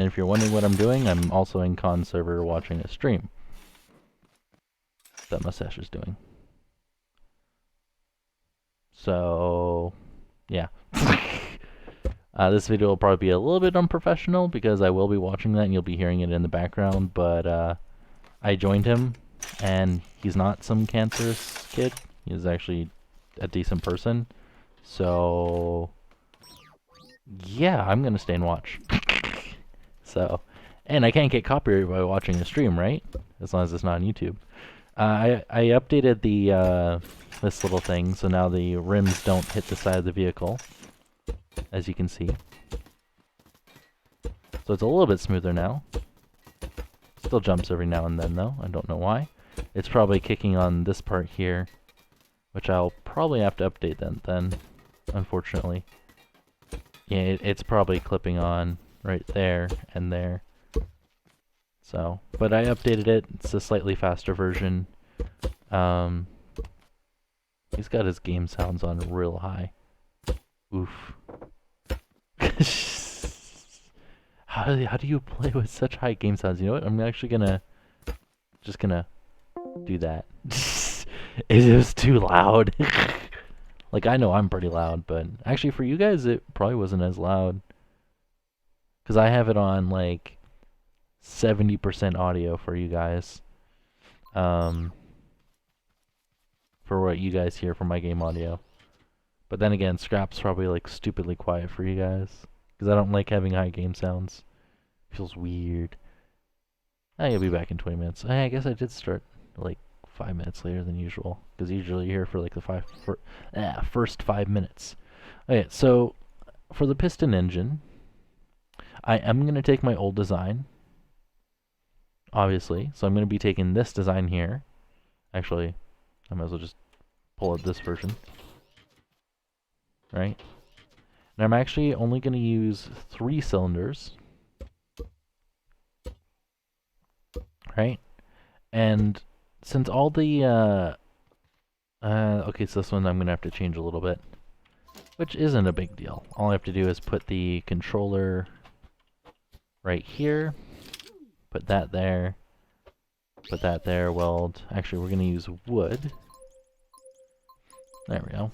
And if you're wondering what I'm doing, I'm also in con server watching a stream that Mustache is doing. So, yeah. This video will probably be a little bit unprofessional because I will be watching that and you'll be hearing it in the background, but I joined him and he's not some cancerous kid. He's actually a decent person. So, yeah, I'm gonna stay and watch. So, and I can't get copyrighted by watching the stream, right? As long as it's not on YouTube. I updated the this little thing, so now the rims don't hit the side of the vehicle, as you can see. So it's a little bit smoother now. Still jumps every now and then, though. I don't know why. It's probably kicking on this part here, which I'll probably have to update then, unfortunately. Yeah, it's probably clipping on right there and there. So, but I updated it. It's a slightly faster version. He's got his game sounds on real high. Oof. How do you play with such high game sounds? You know what? I'm actually just gonna do that. It was too loud. Like, I know I'm pretty loud, but actually for you guys it probably wasn't as loud. Because I have it on like 70% audio for you guys. For what you guys hear from my game audio. But then again, Scrap's probably like stupidly quiet for you guys. Because I don't like having high game sounds. Feels weird. You'll be back in 20 minutes. I guess I did start like 5 minutes later than usual. Because usually you're here for like the first 5 minutes. Okay, so for the piston engine, I am going to take my old design. Obviously. So I'm going to be taking this design here. Actually, I might as well just pull out this version. Right? And I'm actually only going to use 3 cylinders. Right? And since all the, okay, so this one I'm going to have to change a little bit. Which isn't a big deal. All I have to do is put the controller right here. Put that there. Put that there, weld. Actually, we're going to use wood. There we go.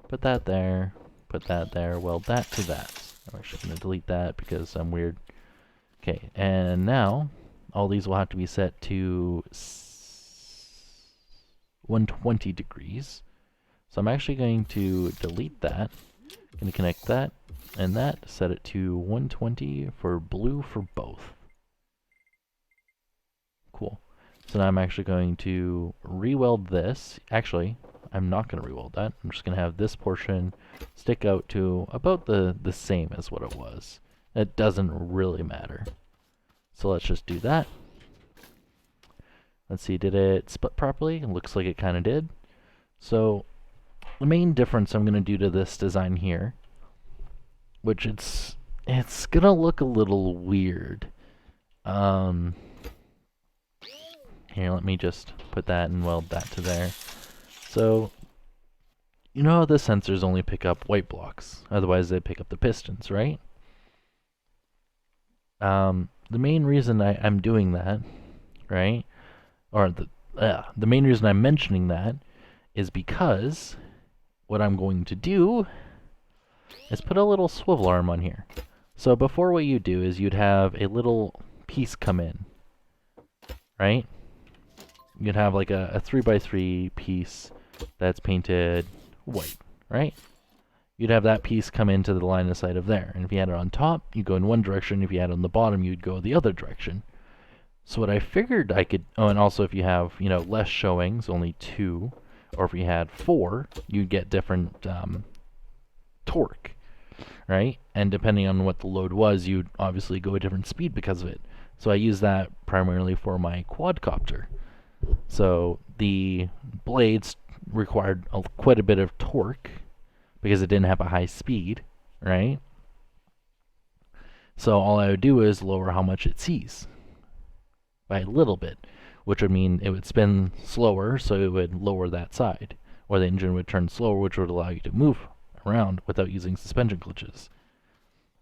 Put that there. Put that there. Weld that to that. I'm actually going to delete that because I'm weird. Okay, and now all these will have to be set to 120 degrees. So I'm actually going to delete that. Going to connect that and that. Set it to 120 for blue for both. Cool. So now I'm actually going to re-weld this. Actually, I'm not going to re-weld that. I'm just going to have this portion stick out to about the same as what it was. It doesn't really matter. So let's just do that. Let's see, did it split properly? It looks like it kind of did. So the main difference I'm going to do to this design here, which it's going to look a little weird. Here, let me just put that and weld that to there. So, you know how the sensors only pick up white blocks, otherwise they pick up the pistons, right? The main reason I'm doing that, right, or the main reason I'm mentioning that is because what I'm going to do is put a little swivel arm on here. So before, what you do is you'd have a little piece come in, right? You'd have like a 3x3 piece that's painted white, right? You'd have that piece come into the line of sight of there. And if you had it on top, you'd go in one direction. If you had it on the bottom, you'd go the other direction. So what I figured I could... Oh, and also if you have, you know, less showings, only 2, or if you had 4, you'd get different torque, right? And depending on what the load was, you'd obviously go a different speed because of it. So I use that primarily for my quadcopter. So the blades required quite a bit of torque because it didn't have a high speed, right? So all I would do is lower how much it sees by a little bit, which would mean it would spin slower, so it would lower that side, or the engine would turn slower, which would allow you to move around without using suspension glitches.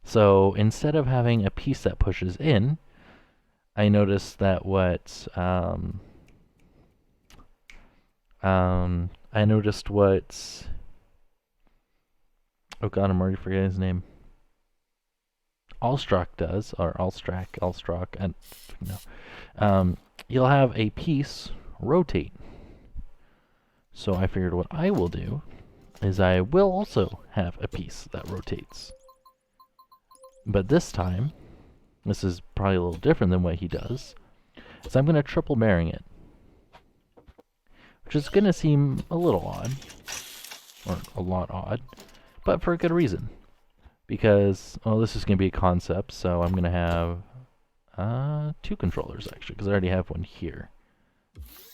So instead of having a piece that pushes in, I noticed that I noticed what, oh god, I'm already forgetting his name. Allstrock does, or Allstrock, and no. You'll have a piece rotate. So I figured what I will do is I will also have a piece that rotates. But this time, this is probably a little different than what he does, so I'm going to triple bearing it. Which is going to seem a little odd, or a lot odd, but for a good reason. Because, well, this is going to be a concept, so I'm going to have two controllers, actually, because I already have one here.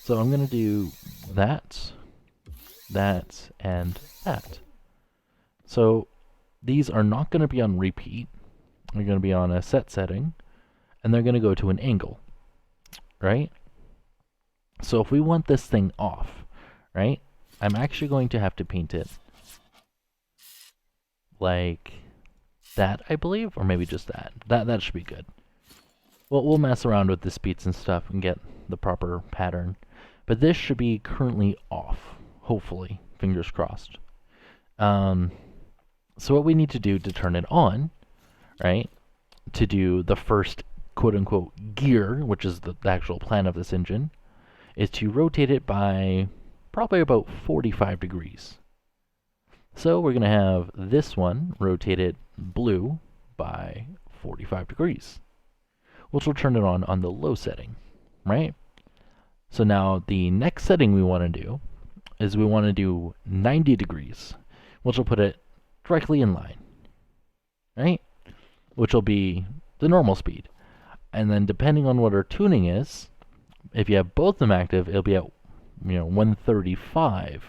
So I'm going to do that, that, and that. So these are not going to be on repeat. They're going to be on a set setting, and they're going to go to an angle, right? So if we want this thing off, right, I'm actually going to have to paint it like that, I believe, or maybe just that. That should be good. Well, we'll mess around with the speeds and stuff and get the proper pattern. But this should be currently off, hopefully, fingers crossed. So what we need to do to turn it on, right, to do the first quote-unquote gear, which is the actual plan of this engine, is to rotate it by probably about 45 degrees. So we're going to have this one rotated blue by 45 degrees, which will turn it on the low setting, right? So now the next setting we want to do is we want to do 90 degrees, which will put it directly in line, right? Which will be the normal speed. And then depending on what our tuning is, if you have both of them active, it'll be at 135,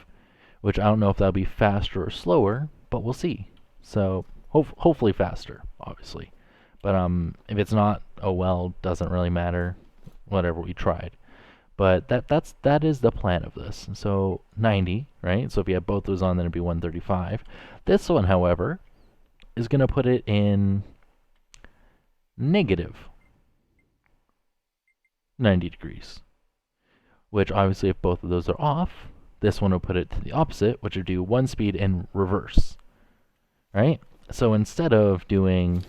which I don't know if that'll be faster or slower, but we'll see. So hopefully faster, obviously. But if it's not, oh well, doesn't really matter. Whatever, we tried. But that is the plan of this. So 90, right? So if you have both those on, then it'd be 135. This one, however, is going to put it in negative 90 degrees. Which obviously, if both of those are off, this one will put it to the opposite, which would do one speed in reverse. Right? So instead of doing,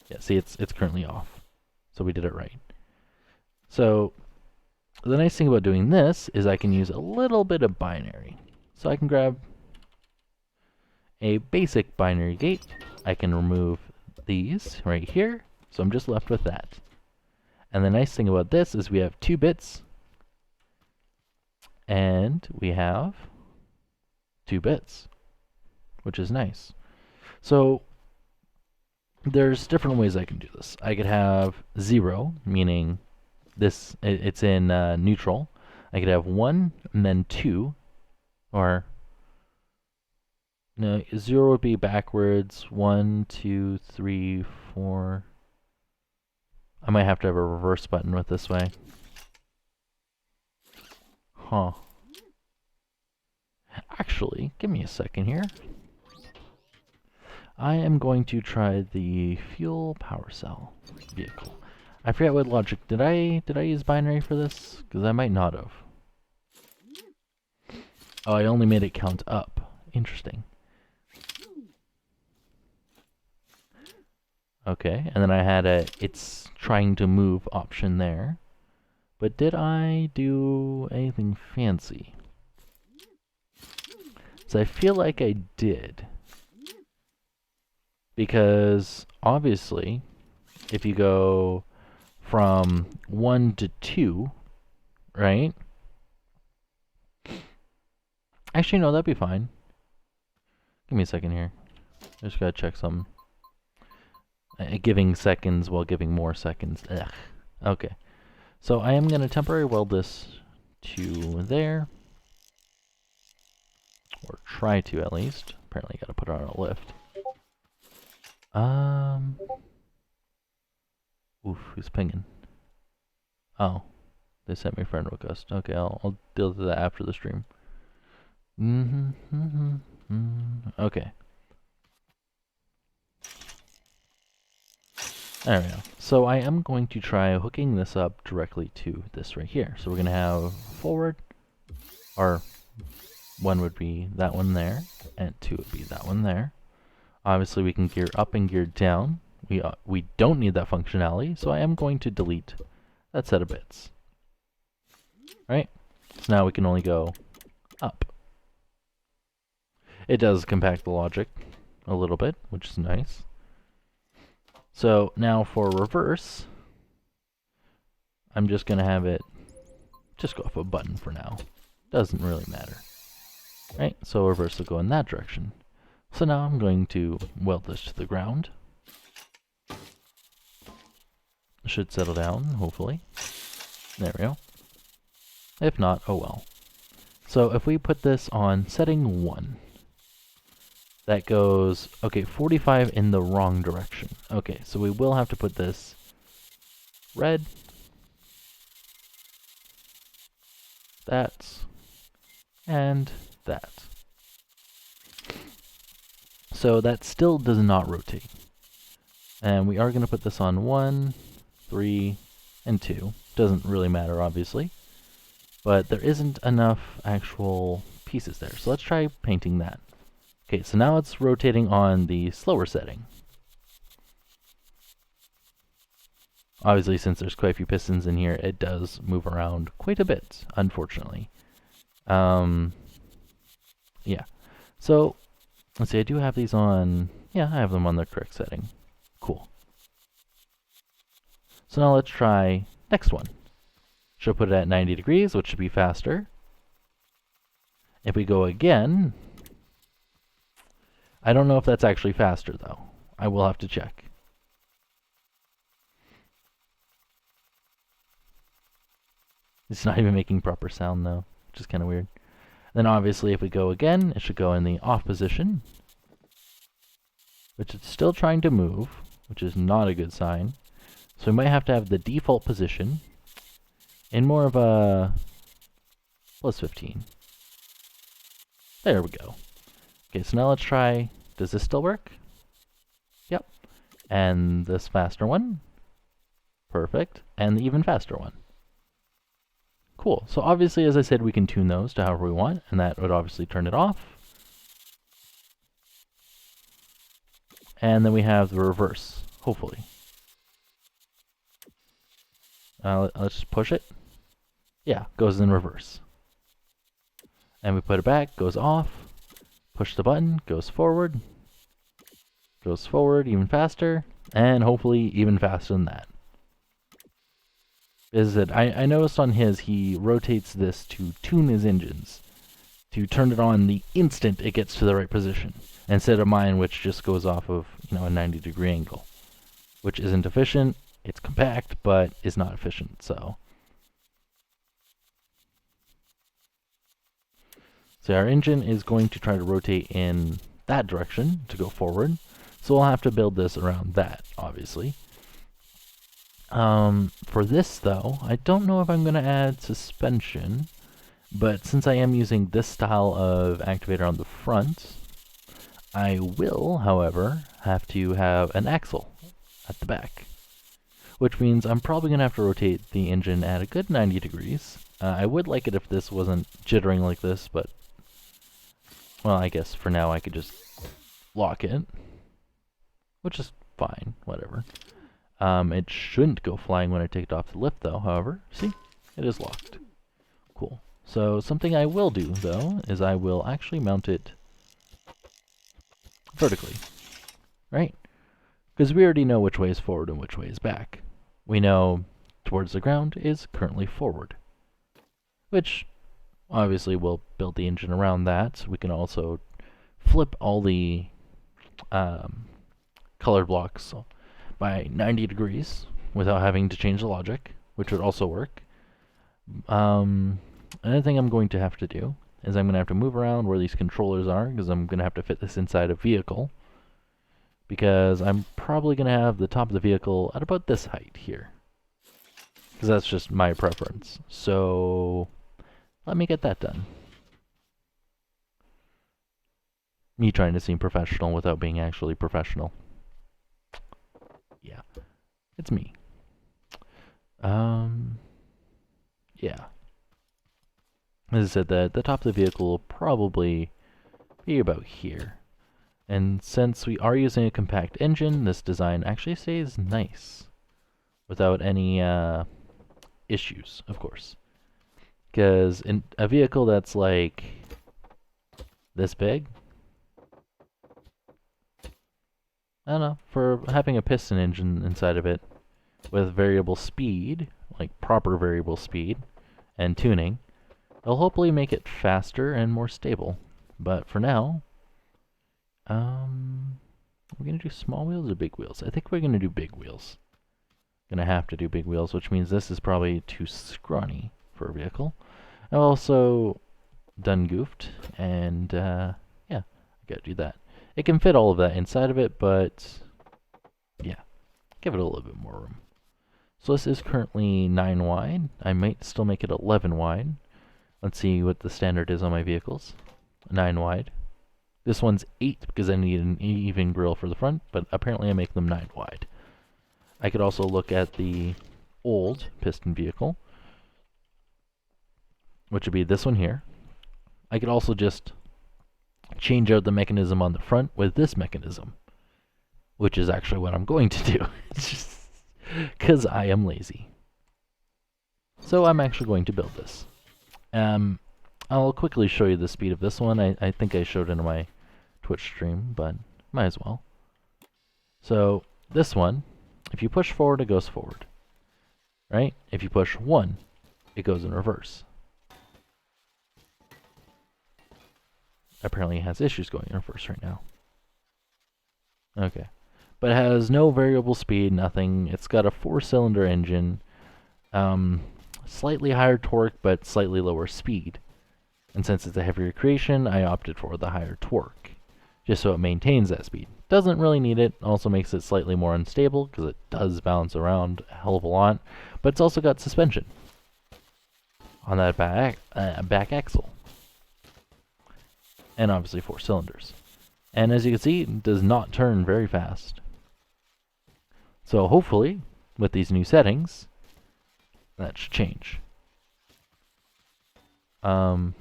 yeah, see, it's currently off. So we did it right. So the nice thing about doing this is I can use a little bit of binary. So I can grab a basic binary gate. I can remove these right here. So I'm just left with that. And the nice thing about this is we have 2 bits. And we have 2 bits, which is nice. So there's different ways I can do this. I could have 0, meaning it's in neutral. I could have 1 and then 2, or no, 0 would be backwards. 1, 2, 3, 4. I might have to have a reverse button with this way. Huh. Actually, give me a second here. I am going to try the fuel power cell vehicle. I forget what logic. Did I use binary for this? Because I might not have. Oh, I only made it count up. Interesting. Okay, and then I had a it's trying to move option there. But did I do anything fancy? So I feel like I did. Because obviously, if you go from 1 to 2, right? Actually, no, that'd be fine. Give me a second here. I just gotta check something. Giving seconds while giving more seconds. Ugh. Okay. So I am gonna temporary weld this to there. Or try to, at least. Apparently gotta put it on a lift. Oof, who's pinging? Oh, they sent me friend request. Okay, I'll deal with that after the stream. Okay. There we go. So I am going to try hooking this up directly to this right here. So we're going to have forward, or one would be that one there, and two would be that one there. Obviously we can gear up and gear down. We don't need that functionality, so I am going to delete that set of bits. Right? So now we can only go up. It does compact the logic a little bit, which is nice. So now for reverse, I'm just going to have it just go off a button for now. Doesn't really matter. Right? So reverse will go in that direction. So now I'm going to weld this to the ground. Should settle down, hopefully. There we go. If not, oh well. So if we put this on setting 1, that goes, okay, 45 in the wrong direction. Okay, so we will have to put this red, that, and that. So that still does not rotate. And we are going to put this on 1, 3, and 2. Doesn't really matter, obviously. But there isn't enough actual pieces there. So let's try painting that. Okay, so now it's rotating on the slower setting. Obviously, since there's quite a few pistons in here, it does move around quite a bit, unfortunately. Yeah. So, let's see, I do have these on... Yeah, I have them on the correct setting. Cool. So now let's try next one. Should put it at 90 degrees, which should be faster. If we go again... I don't know if that's actually faster, though. I will have to check. It's not even making proper sound, though, which is kind of weird. Then obviously, if we go again, it should go in the off position, which it's still trying to move, which is not a good sign. So we might have to have the default position in more of a plus 15. There we go. Okay, so now let's try, does this still work? Yep. And this faster one. Perfect. And the even faster one. Cool. So obviously, as I said, we can tune those to however we want, and that would obviously turn it off. And then we have the reverse, hopefully. Let's just push it. Yeah, goes in reverse. And we put it back, goes off. Push the button, goes forward, even faster, and hopefully even faster than that. I noticed on his, he rotates this to tune his engines, to turn it on the instant it gets to the right position, instead of mine, which just goes off of, a 90-degree angle, which isn't efficient. It's compact, but is not efficient, so. So our engine is going to try to rotate in that direction to go forward. So we'll have to build this around that, obviously. For this, though, I don't know if I'm going to add suspension. But since I am using this style of activator on the front, I will, however, have to have an axle at the back. Which means I'm probably going to have to rotate the engine at a good 90 degrees. I would like it if this wasn't jittering like this, but... Well, I guess for now I could just lock it, which is fine, whatever. It shouldn't go flying when I take it off the lift, though, however. See? It is locked. Cool. So something I will do, though, is I will actually mount it vertically, right? Because we already know which way is forward and which way is back. We know towards the ground is currently forward, which obviously we'll build the engine around that. We can also flip all the colored blocks by 90 degrees without having to change the logic, which would also work. Another thing I'm going to have to do is I'm going to have to move around where these controllers are, because I'm going to have to fit this inside a vehicle, because I'm probably going to have the top of the vehicle at about this height here, because that's just my preference. So let me get that done. Me trying to seem professional without being actually professional. Yeah. It's me. Yeah. As I said, the top of the vehicle will probably be about here. And since we are using a compact engine, this design actually stays nice without any issues, of course. Because in a vehicle that's like this big, I don't know, for having a piston engine inside of it with variable speed, like proper variable speed and tuning, it'll hopefully make it faster and more stable. But for now, we're gonna do small wheels or big wheels? I think we're gonna do big wheels. Gonna have to do big wheels, which means this is probably too scrawny for a vehicle. I've also done goofed, and yeah, I gotta do that. It can fit all of that inside of it, but yeah, give it a little bit more room. So this is currently 9 wide. I might still make it 11 wide. Let's see what the standard is on my vehicles. 9 wide. This one's 8 because I need an even grille for the front, but apparently I make them 9 wide. I could also look at the old piston vehicle, which would be this one here. I could also just change out the mechanism on the front with this mechanism, which is actually what I'm going to do. It's just because I am lazy. So I'm actually going to build this. I'll quickly show you the speed of this one. I think I showed it in my Twitch stream, but might as well. So this one, if you push forward, it goes forward. Right? If you push 1, it goes in reverse. Apparently it has issues going in reverse right now. Okay. But it has no variable speed, nothing. It's got a 4-cylinder engine, slightly higher torque, but slightly lower speed. And since it's a heavier creation, I opted for the higher torque, just so it maintains that speed. Doesn't really need it, also makes it slightly more unstable, because it does bounce around a hell of a lot, but it's also got suspension on that back axle. And obviously 4 cylinders. And as you can see, it does not turn very fast. So hopefully, with these new settings, that should change. Okay,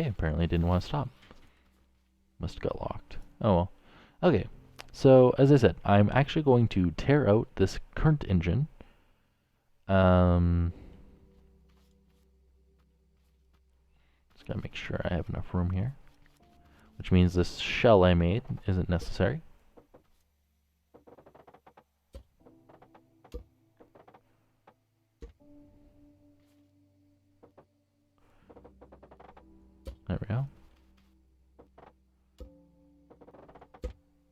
apparently it didn't want to stop. Must have got locked. Oh well. Okay, so as I said, I'm actually going to tear out this current engine. Just gotta make sure I have enough room here. Which means this shell I made isn't necessary. There we go.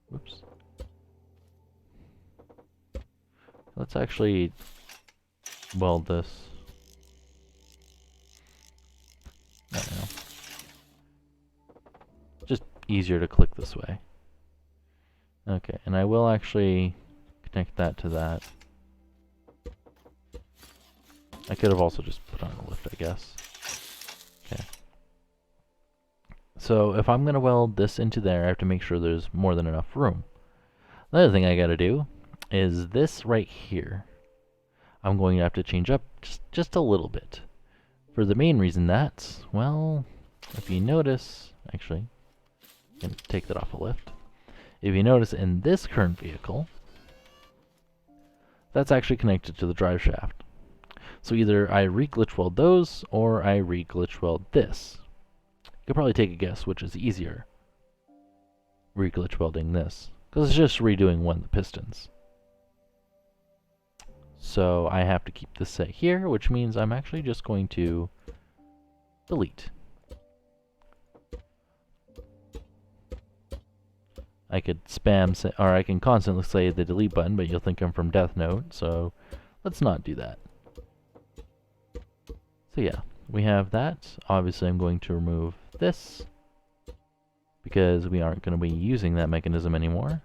Whoops. Let's actually weld this. I don't know. Just easier to click this way. Okay, and I will actually connect that to that. I could have also just put on a lift, I guess. Okay. So if I'm going to weld this into there, I have to make sure there's more than enough room. The other thing I got to do is this right here. I'm going to have to change up just a little bit. For the main reason that, well, if you notice, actually, I can take that off a lift. If you notice in this current vehicle, that's actually connected to the drive shaft. So either I re-glitch weld those, or I re-glitch weld this. You could probably take a guess which is easier. Re-glitch welding this, because it's just redoing one of the pistons. So I have to keep this set here, which means I'm actually just going to delete. I could spam, or I can constantly say the delete button, but you'll think I'm from Death Note, so let's not do that. So yeah, we have that. Obviously I'm going to remove this, because we aren't going to be using that mechanism anymore.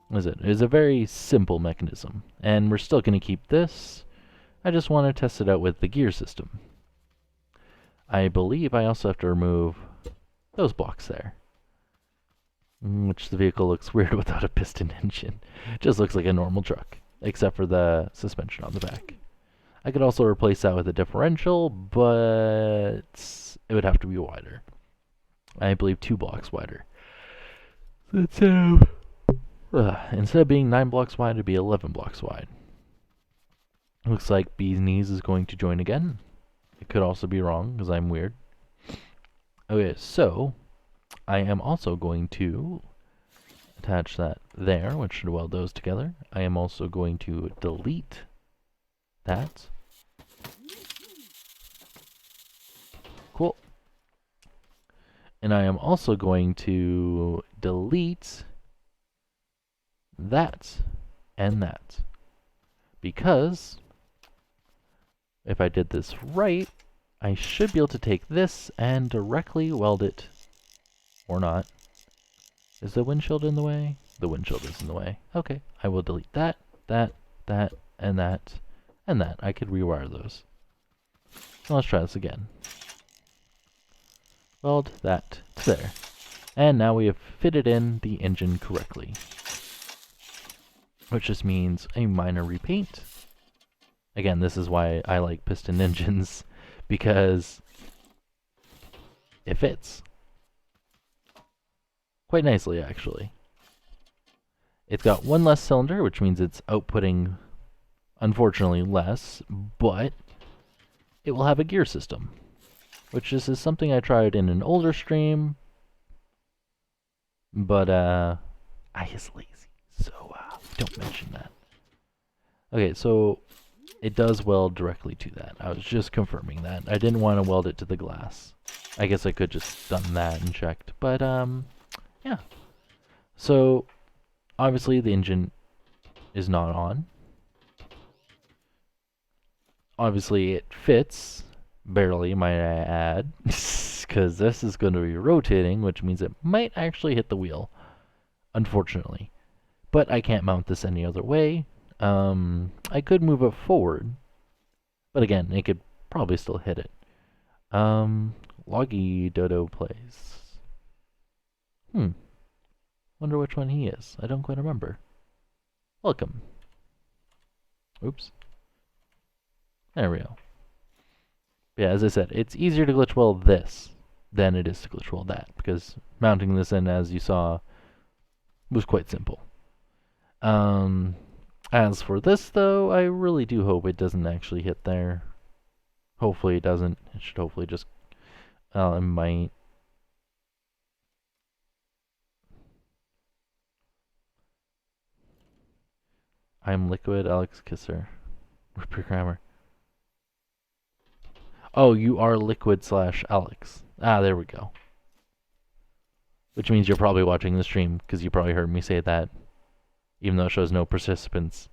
What is it? It's a very simple mechanism, and we're still going to keep this. I just want to test it out with the gear system. I believe I also have to remove those blocks there. which the vehicle looks weird without a piston engine. It just looks like a normal truck, except for the suspension on the back. I could also replace that with a differential, but it would have to be wider. I believe 2 blocks wider. So instead of being 9 blocks wide, it'd be 11 blocks wide. Looks like Bee's Knees is going to join again. It could also be wrong, because I'm weird. Okay, so I am also going to attach that there, which should weld those together. I am also going to delete that. Cool. And I am also going to delete that and that. Because if I did this right, I should be able to take this and directly weld it. Or not. Is the windshield in the way? The windshield is in the way. Okay, I will delete that, that, and that, and that. I could rewire those. So let's try this again. Weld that to there. And now we have fitted in the engine correctly. Which just means a minor repaint. Again, this is why I like piston engines, because it fits. Quite nicely, actually. It's got one less cylinder, which means it's outputting, unfortunately, less, but it will have a gear system, which is something I tried in an older stream, but I is lazy, so don't mention that. Okay, so it does weld directly to that. I was just confirming that. I didn't want to weld it to the glass. I guess I could just done that and checked, but yeah. So obviously the engine is not on. Obviously it fits, barely might I add, because this is going to be rotating, which means it might actually hit the wheel, unfortunately. But I can't mount this any other way. I could move it forward, but again, it could probably still hit it. Loggy Dodo plays. Wonder which one he is. I don't quite remember. Welcome. Oops. There we go. Yeah, as I said, it's easier to glitch weld this than it is to glitch weld that, because mounting this in, as you saw, was quite simple. As for this, though, I really do hope it doesn't actually hit there. Hopefully it doesn't. It should hopefully just... it might. I'm Liquid Alex Kisser. Rip your grammar. Oh, you are Liquid/Alex. Ah, there we go. Which means you're probably watching the stream, because you probably heard me say that, even though it shows no participants.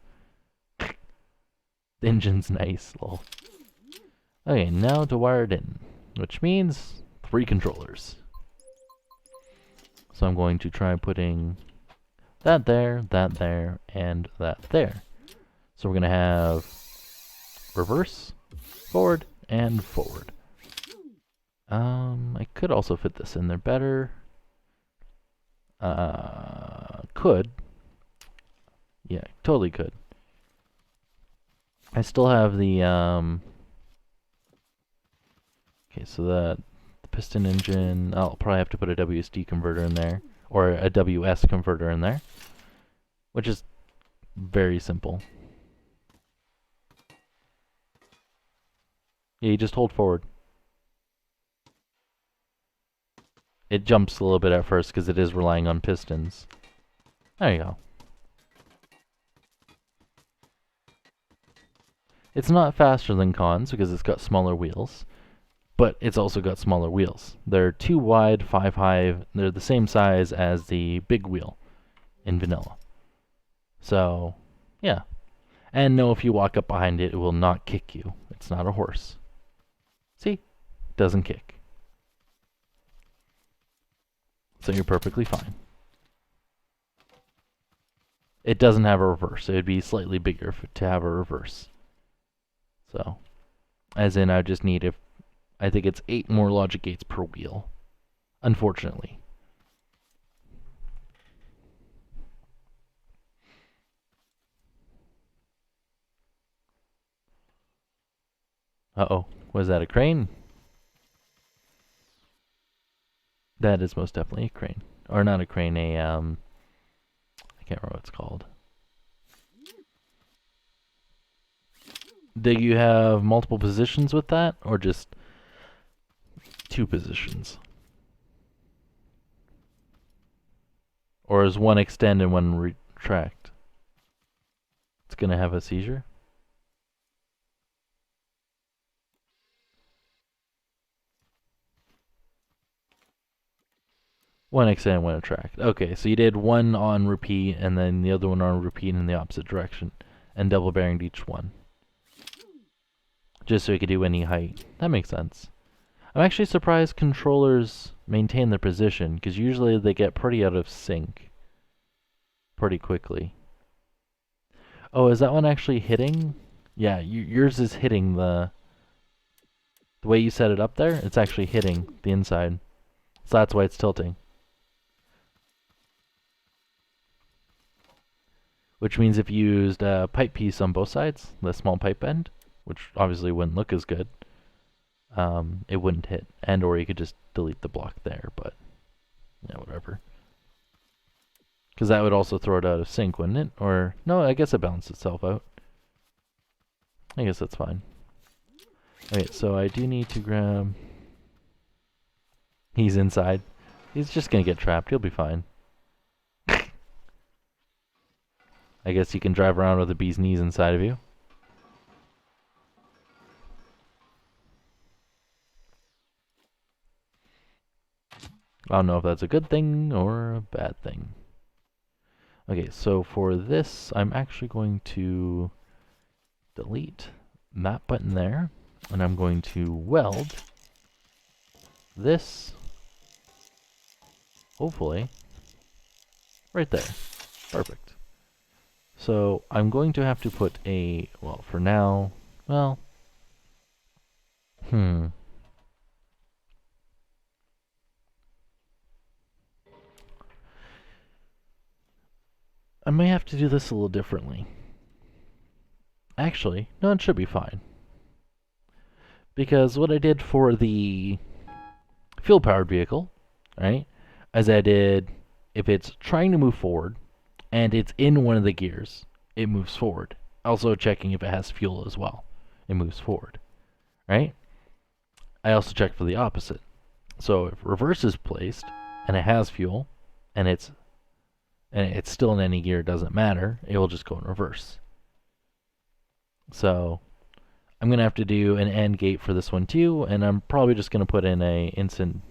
The engine's nice, lol. Okay, now to wire it in, which means 3 controllers. So I'm going to try putting that there, and that there. So we're going to have reverse, forward, and forward. I could also fit this in there better. Could. Yeah, totally could. I still have the, okay, so the piston engine, I'll probably have to put a WSD converter in there, or a WS converter in there, which is very simple. Yeah, you just hold forward. It jumps a little bit at first because it is relying on pistons. There you go. It's not faster than Cons because it's got smaller wheels, but it's also got smaller wheels. They're 2 wide, 5 high. They're the same size as the big wheel in vanilla. So, yeah. And no, if you walk up behind it, it will not kick you. It's not a horse. See? It doesn't kick. So you're perfectly fine. It doesn't have a reverse. It would be slightly bigger to have a reverse. So, as in I just need, I think it's 8 more logic gates per wheel, unfortunately. Uh-oh. Was that a crane? That is most definitely a crane. Or not a crane, I can't remember what it's called. Do you have multiple positions with that, or just 2 positions? Or is one extend and one retract? It's gonna have a seizure? One extend, one retract. Okay, so you did one on repeat, and then the other one on repeat in the opposite direction, and double bearinged each one. Just so you could do any height. That makes sense. I'm actually surprised controllers maintain their position, because usually they get pretty out of sync pretty quickly. Oh, is that one actually hitting? Yeah, yours is hitting the way you set it up there. It's actually hitting the inside, so that's why it's tilting. Which means if you used a pipe piece on both sides, the small pipe end, which obviously wouldn't look as good, it wouldn't hit. And or you could just delete the block there, but yeah, whatever. Because that would also throw it out of sync, wouldn't it? Or, no, I guess it balanced itself out. I guess that's fine. Okay, so I do need to grab... He's inside. He's just gonna get trapped. He'll be fine. I guess you can drive around with a bee's knees inside of you. I don't know if that's a good thing or a bad thing. Okay, so for this, I'm actually going to delete that button there, and I'm going to weld this, hopefully, right there. Perfect. So I'm going to have to put a, well, for now, well, I may have to do this a little differently. Actually, no, it should be fine. Because what I did for the fuel-powered vehicle, right, as I did, if it's trying to move forward, and it's in one of the gears, it moves forward. Also checking if it has fuel as well. It moves forward, right? I also check for the opposite. So if reverse is placed, and it has fuel, and it's still in any gear, it doesn't matter, it will just go in reverse. So I'm going to have to do an AND gate for this one too, and I'm probably just going to put in a instant...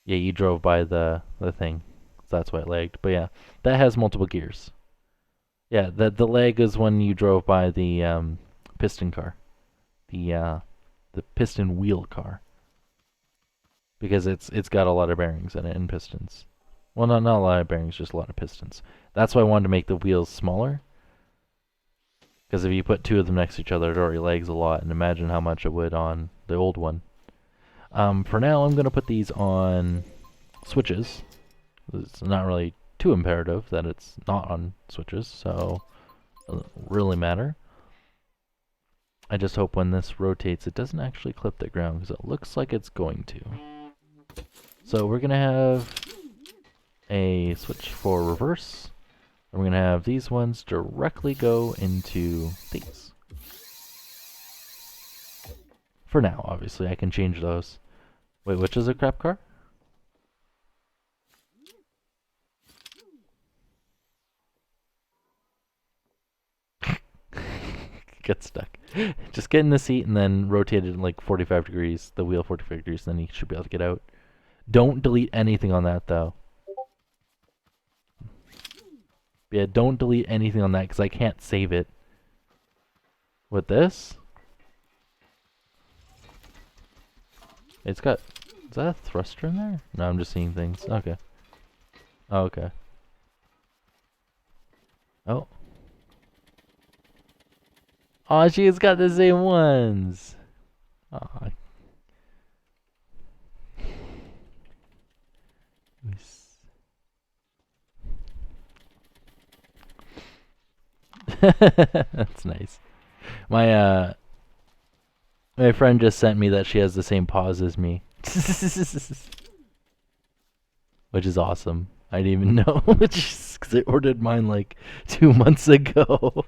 Yeah, you drove by the thing. So that's why it lagged. But yeah, that has multiple gears. Yeah, the lag is when you drove by the piston car. The piston wheel car. Because it's got a lot of bearings in it and pistons. Well, not a lot of bearings, just a lot of pistons. That's why I wanted to make the wheels smaller. Because if you put 2 of them next to each other, it already lags a lot, and imagine how much it would on the old one. For now, I'm going to put these on switches. It's not really too imperative that it's not on switches, so it doesn't really matter. I just hope when this rotates, it doesn't actually clip the ground, because it looks like it's going to. So we're going to have a switch for reverse. And we're going to have these ones directly go into these. For now, obviously, I can change those. Wait, which is a crap car? Get stuck. Just get in the seat and then rotate it like 45 degrees, the wheel 45 degrees, then you should be able to get out. Don't delete anything on that, though. Yeah, don't delete anything on that, because I can't save it. With this? It's got... Is that a thruster in there? No, I'm just seeing things. Okay. Oh, okay. Oh. Aw, she's got the same ones! Aw. That's nice. My, My friend just sent me that she has the same pause as me. Which is awesome. I didn't even know. Because I ordered mine like 2 months ago.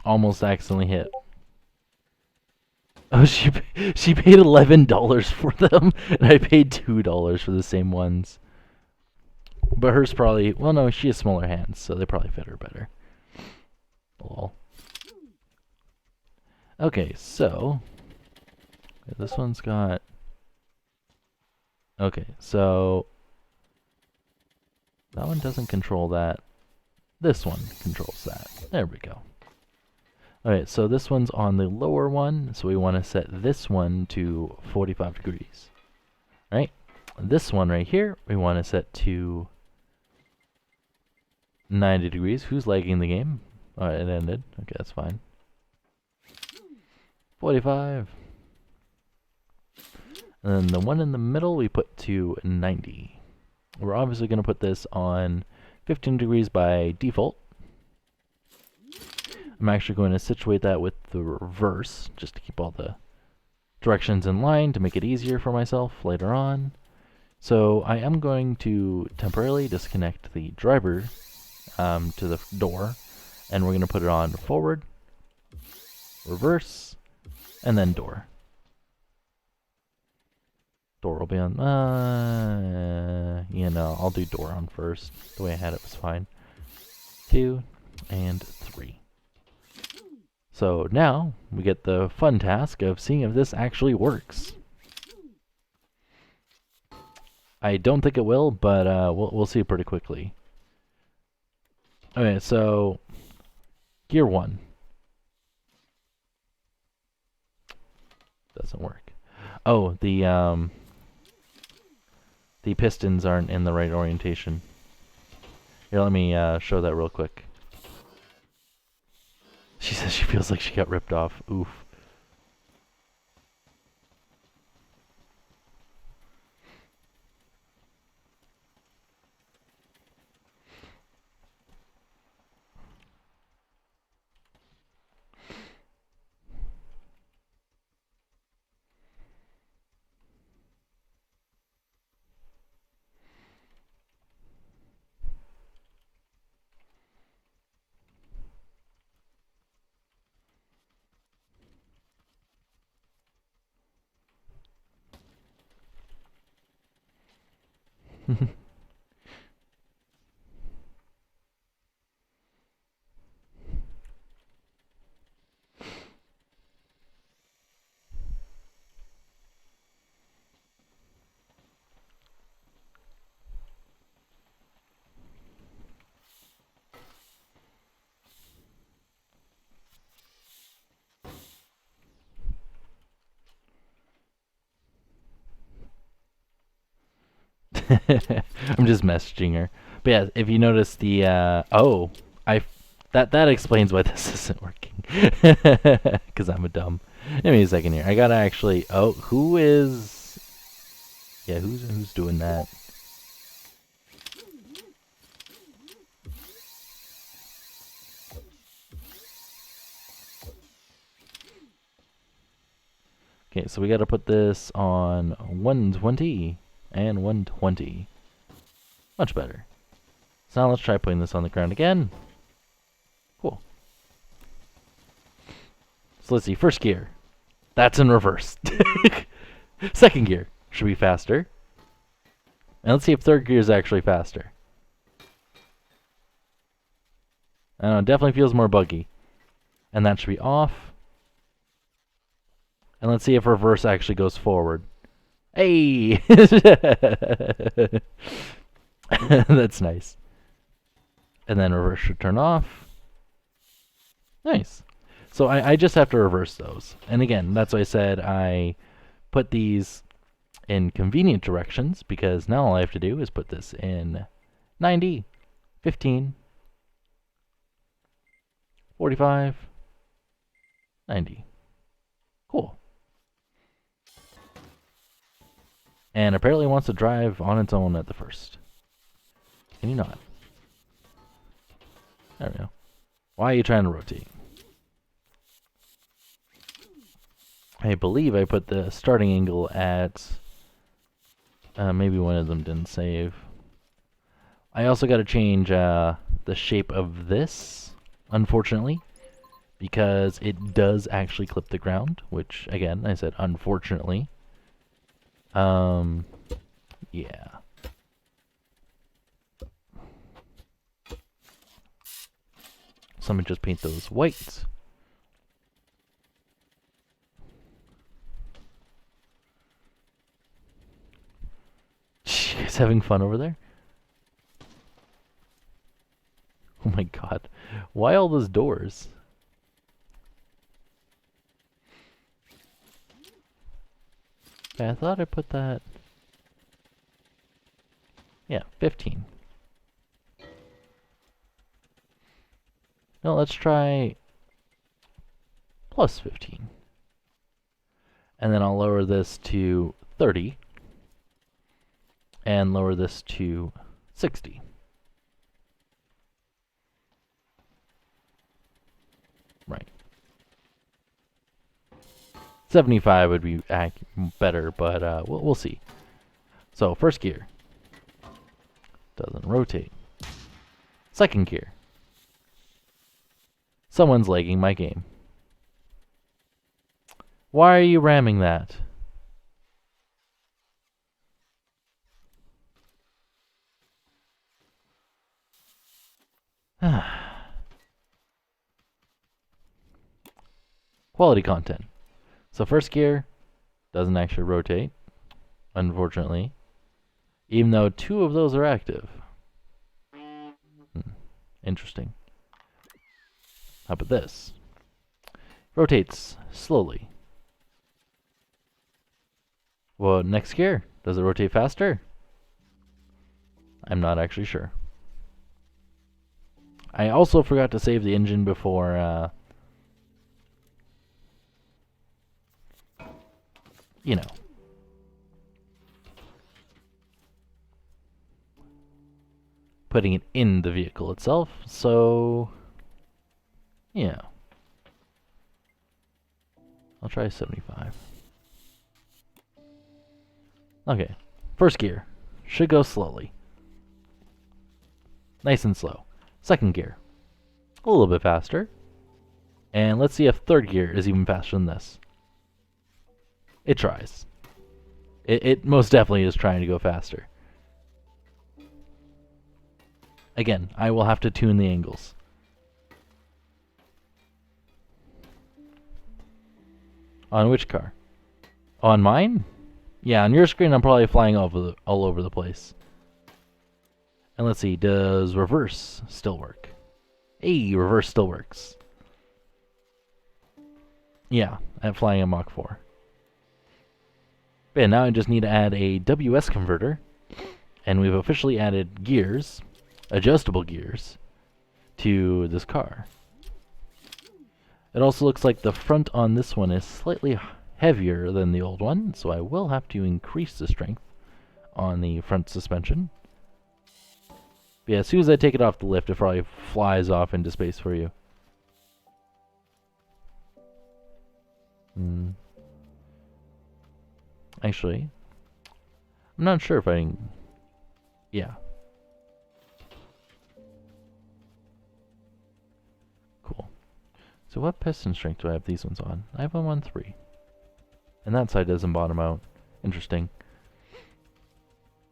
Almost accidentally hit. Oh, she paid $11 for them, and I paid $2 for the same ones. But hers probably, well, no, she has smaller hands, so they probably fit her better. Lol. Okay, so this one's got. Okay, so that one doesn't control that. This one controls that. There we go. Alright, so this one's on the lower one, so we want to set this one to 45 degrees. Right? This one right here, we want to set to 90 degrees. Who's lagging the game? Alright, it ended. Okay, that's fine. 45. And then the one in the middle we put to 90. We're obviously going to put this on 15 degrees by default. I'm actually going to situate that with the reverse, just to keep all the directions in line to make it easier for myself later on. So I am going to temporarily disconnect the driver to the door, and we're going to put it on forward, reverse, and then door. Door will be on, you know, I'll do door on first. The way I had it was fine. 2 and 3. So now we get the fun task of seeing if this actually works. I don't think it will, but we'll see pretty quickly. Okay, so gear 1 doesn't work. Oh, the pistons aren't in the right orientation. Here, let me show that real quick. She says she feels like she got ripped off. Oof. I'm just messaging her. But yeah, if you notice the that explains why this isn't working. Cause I'm a dumb. Give me a second here. I gotta actually. Oh, who is? Yeah, who's doing that? Okay, so we gotta put this on 120 and 120. Much better. So now let's try putting this on the ground again. Cool. So let's see, first gear. That's in reverse. Second gear should be faster. And let's see if third gear is actually faster. I don't know, it definitely feels more buggy. And that should be off. And let's see if reverse actually goes forward. Hey! That's nice. And then reverse should turn off. Nice. So I just have to reverse those. And again, that's why I said I put these in convenient directions, because now all I have to do is put this in 90, 15, 45, 90. Cool. And apparently wants to drive on its own at the first. Can you not? There we go. Why are you trying to rotate? I believe I put the starting angle at... maybe one of them didn't save. I also got to change the shape of this, unfortunately, because it does actually clip the ground, which, again, I said unfortunately. Yeah. So let me just paint those white. You guys having fun over there? Oh my god. Why all those doors? Okay, I thought I put that... Yeah, 15. No, let's try plus 15. And then I'll lower this to 30. And lower this to 60. Right. 75 would be better, but we'll see. So, first gear. Doesn't rotate. Second gear. Someone's lagging my game. Why are you ramming that? Quality content. So first gear doesn't actually rotate, unfortunately, even though 2 of those are active. Interesting. How about this? Rotates slowly. Well, next gear, does it rotate faster? I'm not actually sure. I also forgot to save the engine before, you know. Putting it in the vehicle itself, so... yeah. I'll try 75. Okay, first gear. Should go slowly. Nice and slow. Second gear. A little bit faster. And let's see if third gear is even faster than this. It tries. It most definitely is trying to go faster. Again, I will have to tune the angles. On which car? On mine? Yeah, on your screen I'm probably flying all over the place. And let's see, does reverse still work? Hey, reverse still works. Yeah, I'm flying a Mach 4. But yeah, now I just need to add a WS converter. And we've officially added gears, adjustable gears, to this car. It also looks like the front on this one is slightly heavier than the old one, so I will have to increase the strength on the front suspension. But yeah, as soon as I take it off the lift, it probably flies off into space for you. Actually, I'm not sure if I can... yeah. Cool. So what piston strength do I have these ones on? I have them on 3. And that side doesn't bottom out. Interesting.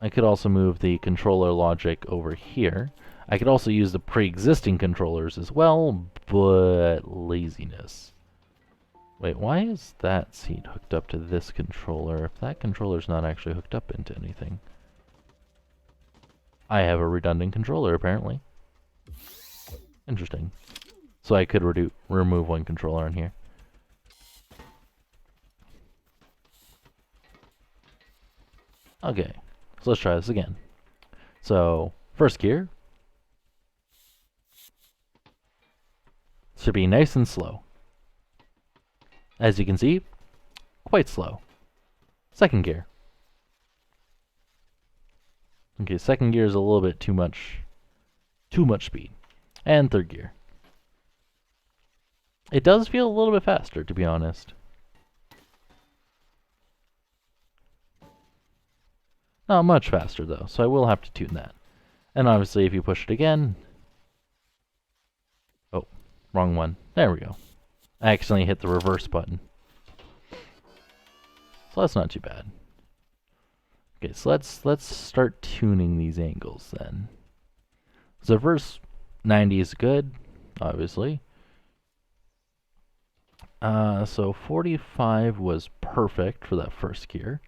I could also move the controller logic over here. I could also use the pre-existing controllers as well, but laziness. Wait, why is that seat hooked up to this controller if that controller's not actually hooked up into anything? I have a redundant controller, apparently. Interesting. So I could remove one controller in here. Okay, so let's try this again. So, first gear should be nice and slow. As you can see, quite slow. Second gear. Okay, second gear is a little bit too much speed. And third gear. It does feel a little bit faster, to be honest. Not much faster, though, so I will have to tune that. And obviously, if you push it again... Oh, wrong one. There we go. I accidentally hit the reverse button. So that's not too bad. Okay, so let's start tuning these angles then. So first 90 is good, obviously. So 45 was perfect for that first gear.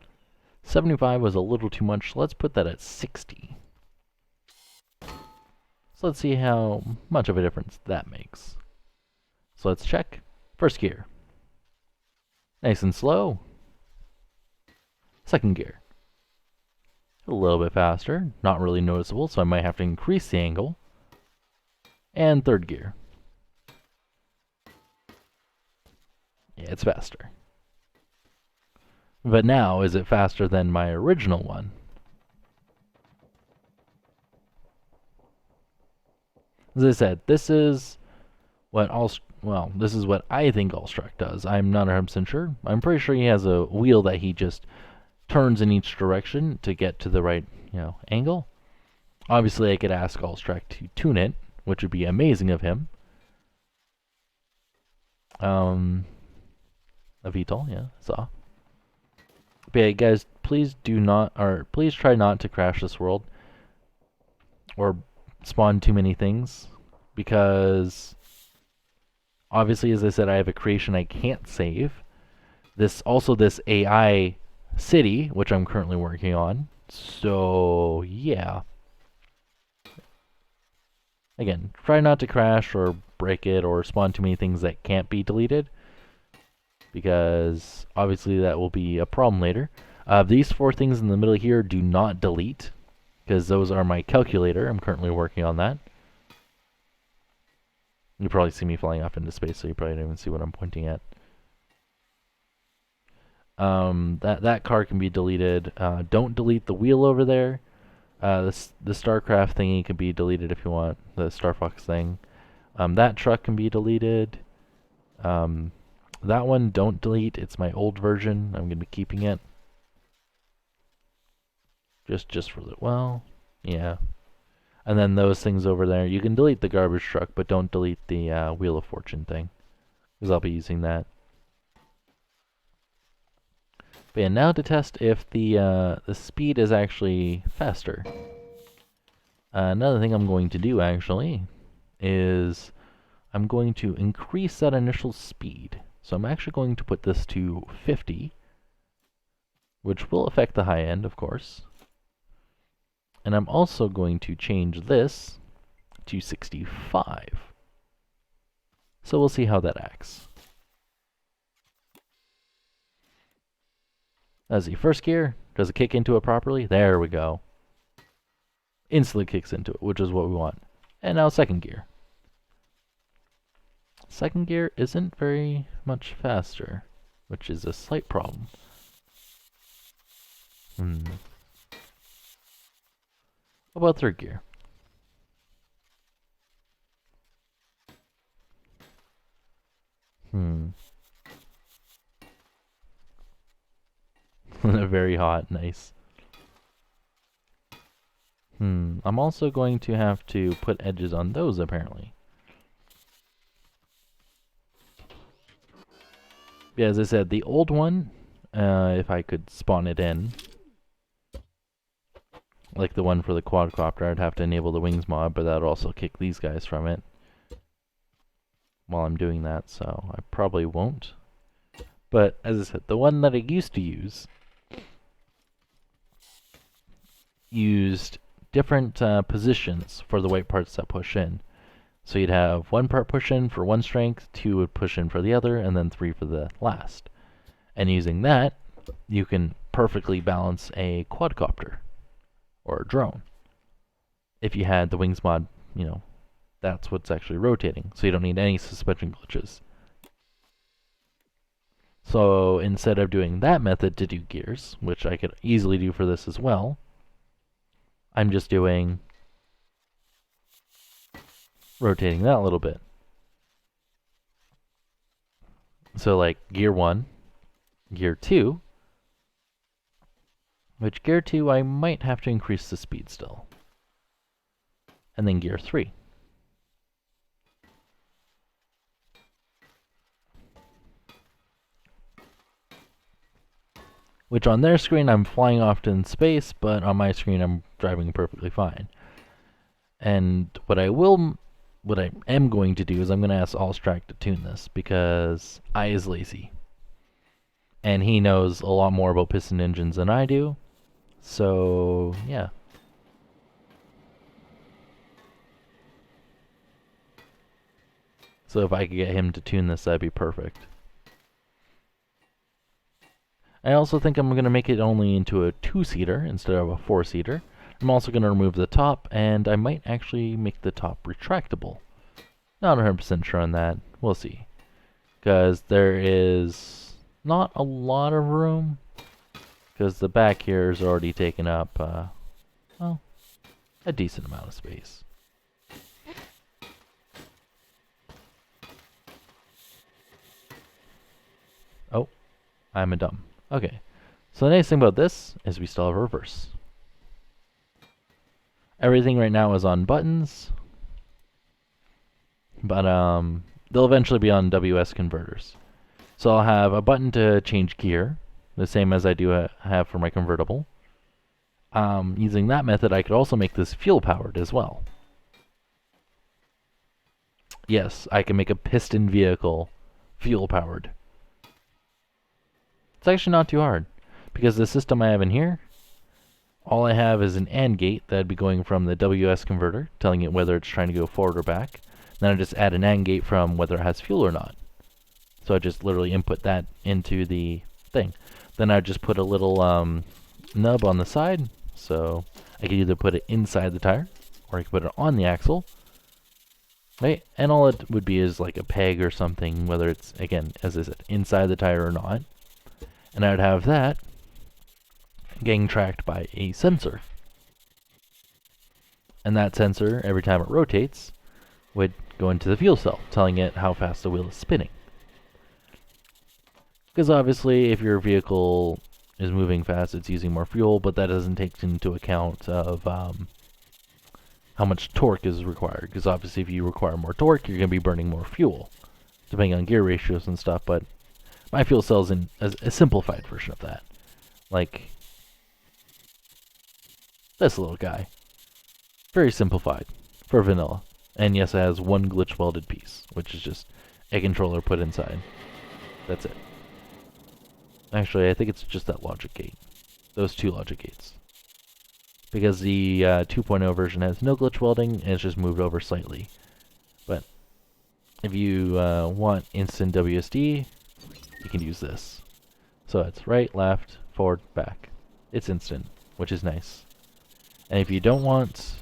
75 was a little too much, so let's put that at 60. So let's see how much of a difference that makes. So let's check. First gear. Nice and slow. Second gear. A little bit faster, not really noticeable, so I might have to increase the angle. And third gear. Yeah, it's faster. But now, is it faster than my original one? As I said, this is what this is what I think Allstruck does. I'm not 100% sure. I'm pretty sure he has a wheel that he just turns in each direction to get to the right, angle. Obviously, I could ask Allstruck to tune it, which would be amazing of him. A VTOL, yeah, saw. But yeah, guys, please try not to crash this world or spawn too many things, because obviously, as I said, I have a creation I can't save. This AI city, which I'm currently working on. So yeah. Again, try not to crash or break it or spawn too many things that can't be deleted, because obviously that will be a problem later. These 4 things in the middle here do not delete, because those are my calculator. I'm currently working on that. You probably see me flying off into space, so you probably don't even see what I'm pointing at. That car can be deleted. Don't delete the wheel over there. The StarCraft thingy can be deleted if you want. The Star Fox thing. That truck can be deleted. That one, don't delete. It's my old version. I'm going to be keeping it. Just for yeah. And then those things over there, you can delete the garbage truck, but don't delete the Wheel of Fortune thing, because I'll be using that. But yeah, now to test if the speed is actually faster. Another thing I'm going to do actually is I'm going to increase that initial speed. So I'm actually going to put this to 50, which will affect the high end, of course. And I'm also going to change this to 65. So we'll see how that acts. Let's see, first gear, does it kick into it properly? There we go. Instantly kicks into it, which is what we want. And now second gear. Second gear isn't very much faster, which is a slight problem. What about third gear? Very hot, nice. I'm also going to have to put edges on those, apparently. Yeah, as I said, the old one, if I could spawn it in, like the one for the quadcopter, I'd have to enable the wings mod, but that would also kick these guys from it while I'm doing that, so I probably won't. But as I said, the one that I used to use used different positions for the white parts that push in. So you'd have 1 part push in for one strength, 2 would push in for the other, and then 3 for the last. And using that, you can perfectly balance a quadcopter or a drone. If you had the wings mod, you know, that's what's actually rotating, so you don't need any suspension glitches. So instead of doing that method to do gears, which I could easily do for this as well, I'm just doing rotating that a little bit. So like gear 1, gear 2, which gear 2 I might have to increase the speed still. And then gear 3. Which on their screen I'm flying off in space, but on my screen I'm driving perfectly fine. And what I am going to do is I'm going to ask Allstrack to tune this, because I is lazy. And he knows a lot more about piston engines than I do. So, yeah. So if I could get him to tune this, that'd be perfect. I also think I'm going to make it only into a 2-seater instead of a 4-seater. I'm also going to remove the top, and I might actually make the top retractable. Not 100% sure on that. We'll see. Because there is not a lot of room. Because the back here is already taken up, well, a decent amount of space. Oh, I'm a dumb. Okay. So the nice thing about this is we still have reverse. Everything right now is on buttons. But they'll eventually be on WS converters. So I'll have a button to change gear, the same as I do have for my convertible. Using that method, I could also make this fuel-powered as well. Yes, I can make a piston vehicle fuel-powered. It's actually not too hard, because the system I have in here, all I have is an AND gate that'd be going from the WS converter, telling it whether it's trying to go forward or back. Then I just add an AND gate from whether it has fuel or not. So I just literally input that into the thing. Then I just put a little nub on the side, so I could either put it inside the tire, or I could put it on the axle. Right? And all it would be is like a peg or something, whether it's, again, as I said, inside the tire or not. And I would have that getting tracked by a sensor. And that sensor, every time it rotates, would go into the fuel cell, telling it how fast the wheel is spinning. Because obviously, if your vehicle is moving fast, it's using more fuel, but that doesn't take into account of how much torque is required. Because obviously, if you require more torque, you're going to be burning more fuel, depending on gear ratios and stuff. But my fuel cell is in a simplified version of that. Like this little guy. Very simplified for vanilla. And yes, it has one glitch welded piece, which is just a controller put inside. That's it. Actually, I think it's just that logic gate. Those 2 logic gates. Because the 2.0 version has no glitch welding, and it's just moved over slightly. But if you want instant WSD, you can use this. So it's right, left, forward, back. It's instant, which is nice. And if you don't want...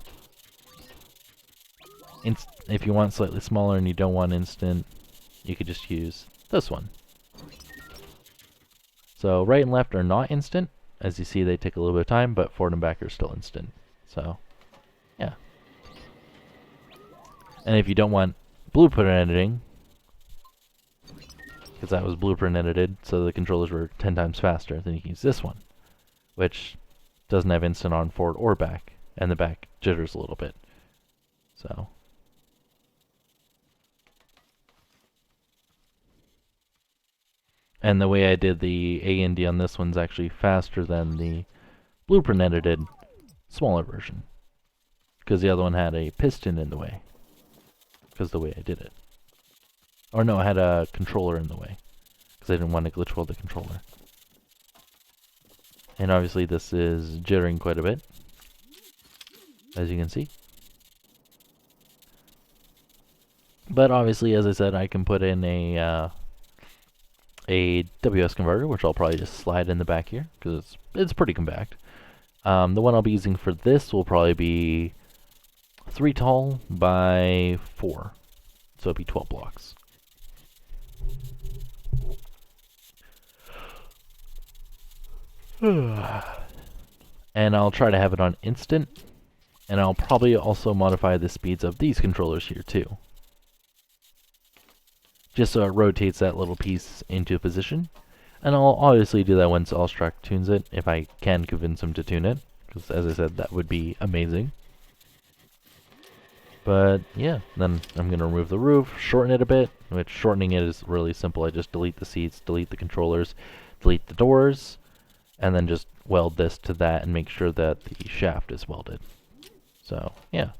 if you want slightly smaller and you don't want instant, you could just use this one. So right and left are not instant. As you see, they take a little bit of time, but forward and back are still instant. So, yeah. And if you don't want blueprint editing, because that was blueprint edited, so the controllers were 10 times faster, then you can use this one, which doesn't have instant on forward or back, and the back jitters a little bit. So... And the way I did the A and D on this one's actually faster than the blueprint edited smaller version. Because the other one had a piston in the way. Because the way I did it. Or no, I had a controller in the way. Because I didn't want to glitch weld the controller. And obviously this is jittering quite a bit. As you can see. But obviously, as I said, I can put in a a WS converter, which I'll probably just slide in the back here because it's pretty compact. The one I'll be using for this will probably be 3 tall by 4, so it'll be 12 blocks. And I'll try to have it on instant, and I'll probably also modify the speeds of these controllers here too, just so it rotates that little piece into position. And I'll obviously do that once Allstruck tunes it, if I can convince him to tune it, because as I said, that would be amazing. But yeah, then I'm going to remove the roof, shorten it a bit, which shortening it is really simple. I just delete the seats, delete the controllers, delete the doors, and then just weld this to that and make sure that the shaft is welded. So yeah,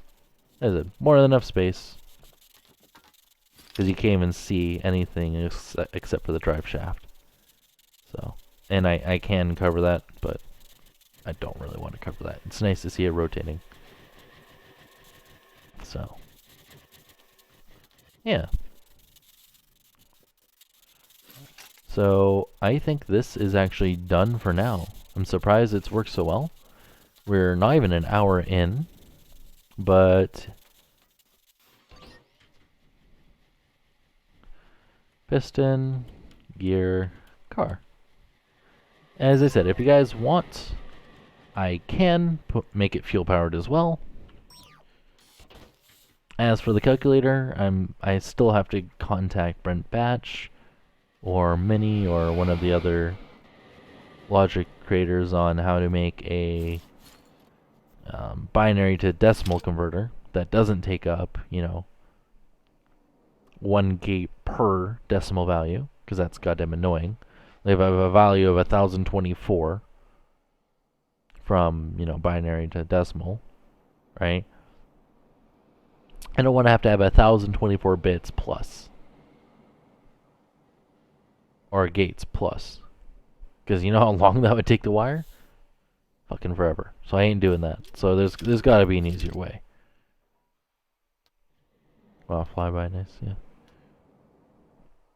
there's more than enough space, because you can't even see anything except for the drive shaft. So, and I can cover that, but I don't really want to cover that. It's nice to see it rotating. So, yeah. So, I think this is actually done for now. I'm surprised it's worked so well. We're not even an hour in, but piston, gear, car. As I said, if you guys want, I can make it fuel powered as well. As for the calculator, I still have to contact Brent Batch or Mini or one of the other logic creators on how to make a binary to decimal converter that doesn't take up, 1 gate per decimal value, because that's goddamn annoying. They have a value of 1024 from, binary to decimal, right? I don't want to have 1024 bits plus. Or gates plus. Because you know how long that would take to wire? Fucking forever. So I ain't doing that. So there's got to be an easier way. Wow, flyby, nice, yeah.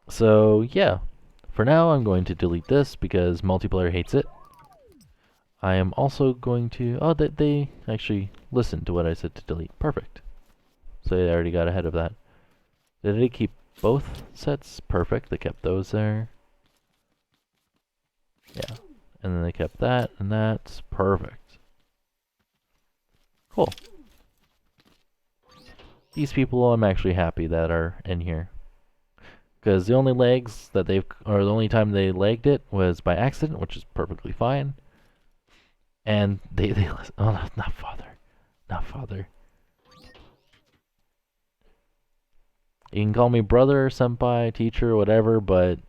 So yeah, for now I'm going to delete this because multiplayer hates it. I am also going to, oh, they actually listened to what I said to delete. Perfect. So they already got ahead of that. Did they keep both sets? Perfect. They kept those there. Yeah. And then they kept that, and that's perfect. Cool. These people I'm actually happy that are in here. Because the only legs that or the only time they legged it was by accident, which is perfectly fine. And they oh, not father. Not father. You can call me brother, senpai, teacher, whatever, but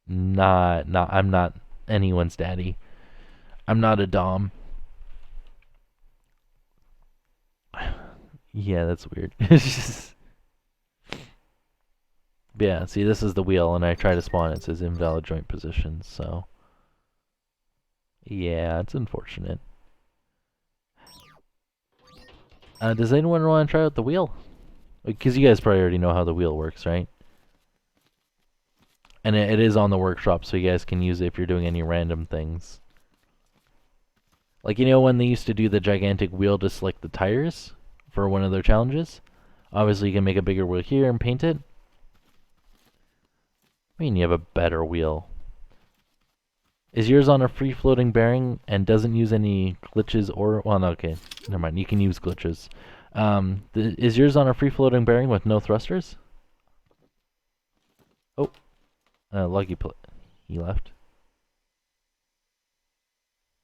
I'm not anyone's daddy. I'm not a dom. Yeah, that's weird. Yeah, see, this is the wheel, and I try to spawn it says invalid joint position, so yeah, it's unfortunate. Does anyone want to try out the wheel? Because you guys probably already know how the wheel works, right? And it is on the workshop, so you guys can use it if you're doing any random things. Like, when they used to do the gigantic wheel to select the tires for one of their challenges? Obviously, you can make a bigger wheel here and paint it. I mean, you have a better wheel. Is yours on a free-floating bearing and doesn't use any glitches or... Well, no, okay. Never mind. You can use glitches. Is yours on a free-floating bearing with no thrusters? Oh. Lucky he left.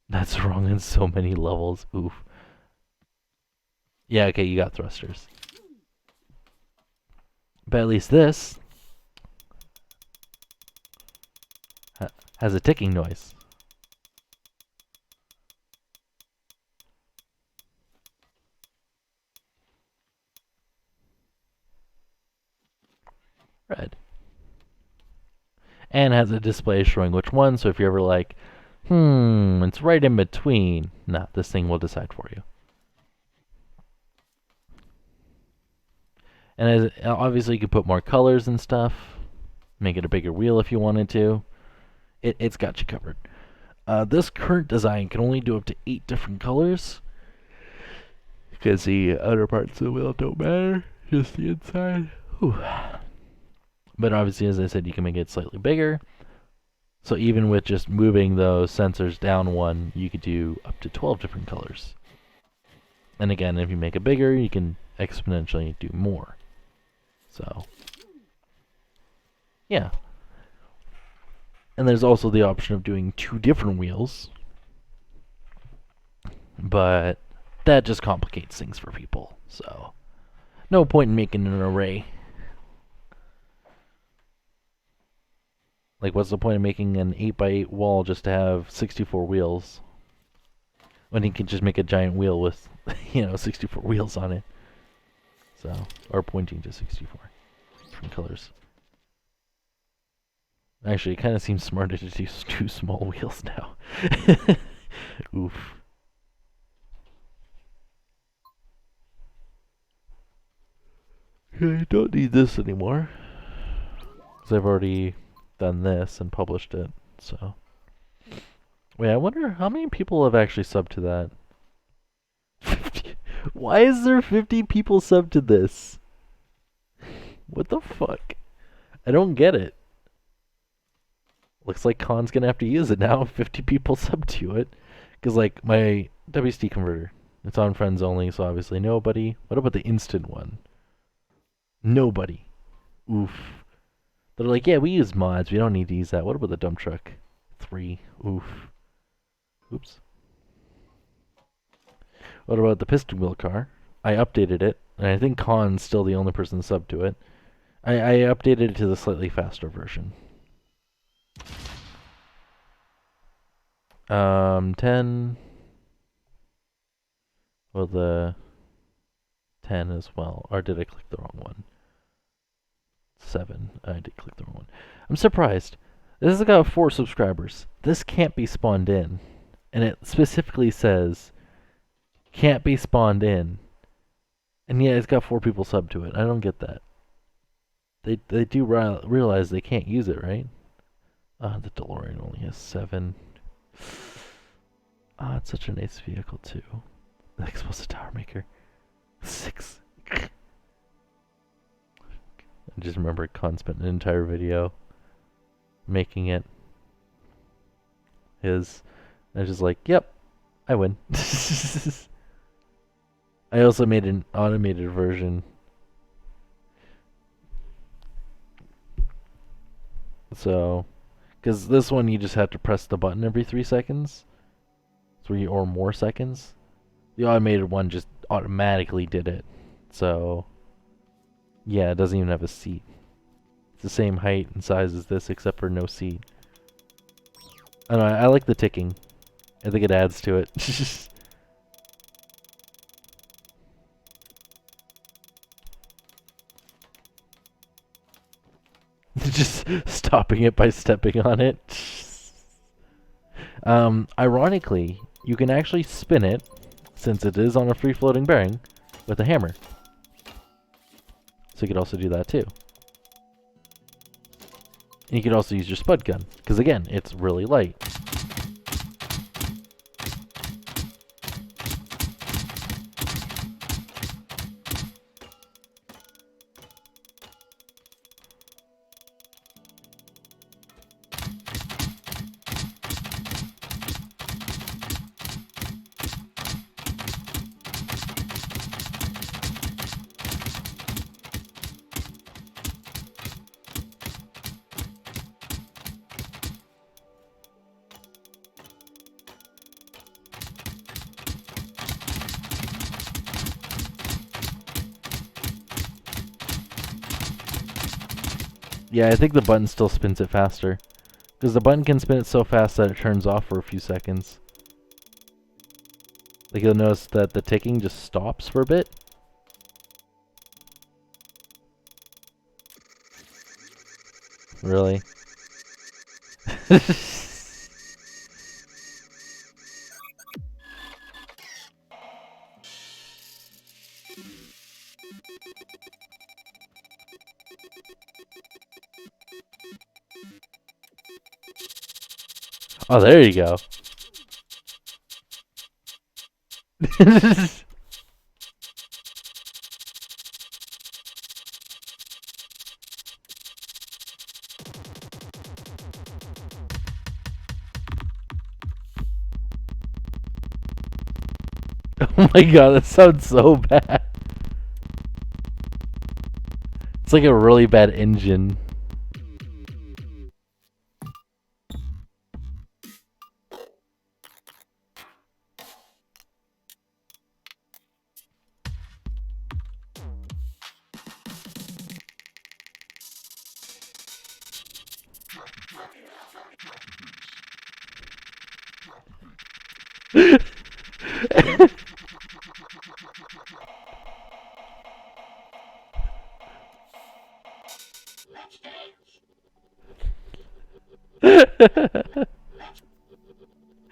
That's wrong in so many levels. Oof. Yeah, okay, you got thrusters. But at least this has a ticking noise. Red. And has a display showing which one, so if you're ever like, it's right in between, nah, this thing will decide for you. And obviously you can put more colors and stuff. Make it a bigger wheel if you wanted to. It's got you covered. This current design can only do up to 8 different colors, because the outer parts of the wheel don't matter, just the inside. Whew. But obviously, as I said, you can make it slightly bigger. So even with just moving those sensors down one, you could do up to 12 different colors. And again, if you make it bigger, you can exponentially do more. So, yeah. And there's also the option of doing 2 different wheels. But that just complicates things for people. So, no point in making an array. Like, what's the point of making an 8x8 wall just to have 64 wheels? When you can just make a giant wheel with, 64 wheels on it. So, or pointing to 64 different colors. Actually, it kind of seems smarter to do 2 small wheels now. Oof. Okay, I don't need this anymore, because I've already done this and published it, so. Wait, I wonder how many people have actually subbed to that? 50. Why is there 50 people subbed to this? What the fuck? I don't get it. Looks like Khan's gonna have to use it now. 50 people subbed to it. Because, like, my WSD converter, it's on friends only, so obviously nobody. What about the instant one? Nobody. Oof. They're like, yeah, we use mods. We don't need to use that. What about the dump truck? 3. Oof. Oops. What about the piston wheel car? I updated it, and I think Khan's still the only person subbed to it. I updated it to the slightly faster version. 10. Well, the 10 as well. Or did I click the wrong one? 7. I did click the wrong one. I'm surprised. This has got 4 subscribers. This can't be spawned in. And it specifically says, can't be spawned in. And yeah, it's got 4 people subbed to it. I don't get that. They do realize they can't use it, right? The DeLorean only has 7. It's such a nice vehicle, too. The explosive tower maker. 6. I just remember Khan spent an entire video making it his. I was just like, yep, I win. I also made an automated version. So, because this one you just have to press the button every 3 seconds. 3 or more seconds. The automated one just automatically did it. So, yeah, it doesn't even have a seat. It's the same height and size as this, except for no seat. I don't know, I like the ticking. I think it adds to it. Just stopping it by stepping on it. Ironically, you can actually spin it, since it is on a free-floating bearing, with a hammer. So you could also do that too. And you could also use your spud gun, because again, it's really light. Yeah, I think the button still spins it faster. Because the button can spin it so fast that it turns off for a few seconds. Like, you'll notice that the ticking just stops for a bit. Really? Oh, there you go. Oh my god, that sounds so bad. It's like a really bad engine.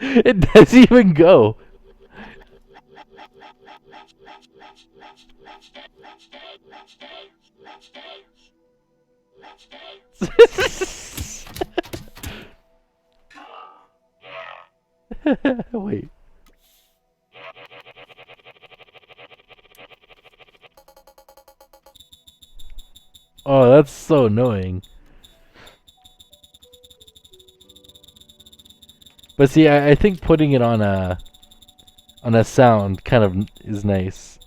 It doesn't even go. Wait. Oh, that's so annoying. But see, I think putting it on a sound kind of is nice.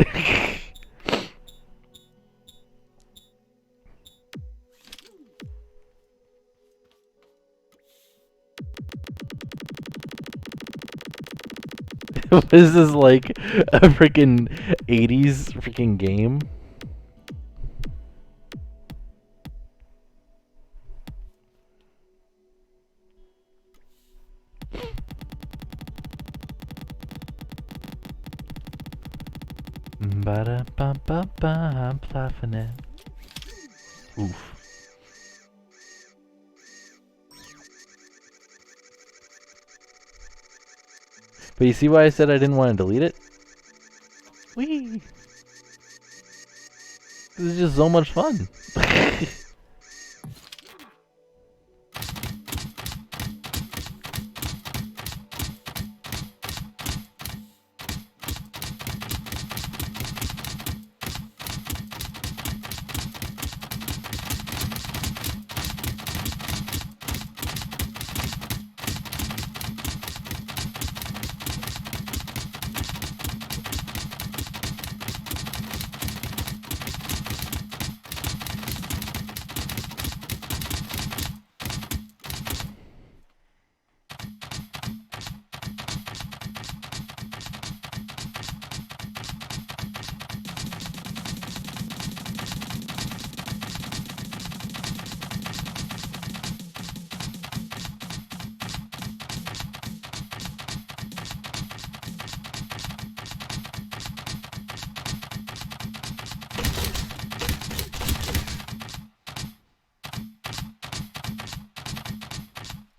This is like a freaking 80s freaking game. Ba-da-ba-ba-ba, I'm laughing at. Oof. But you see why I said I didn't want to delete it? Whee! This is just so much fun.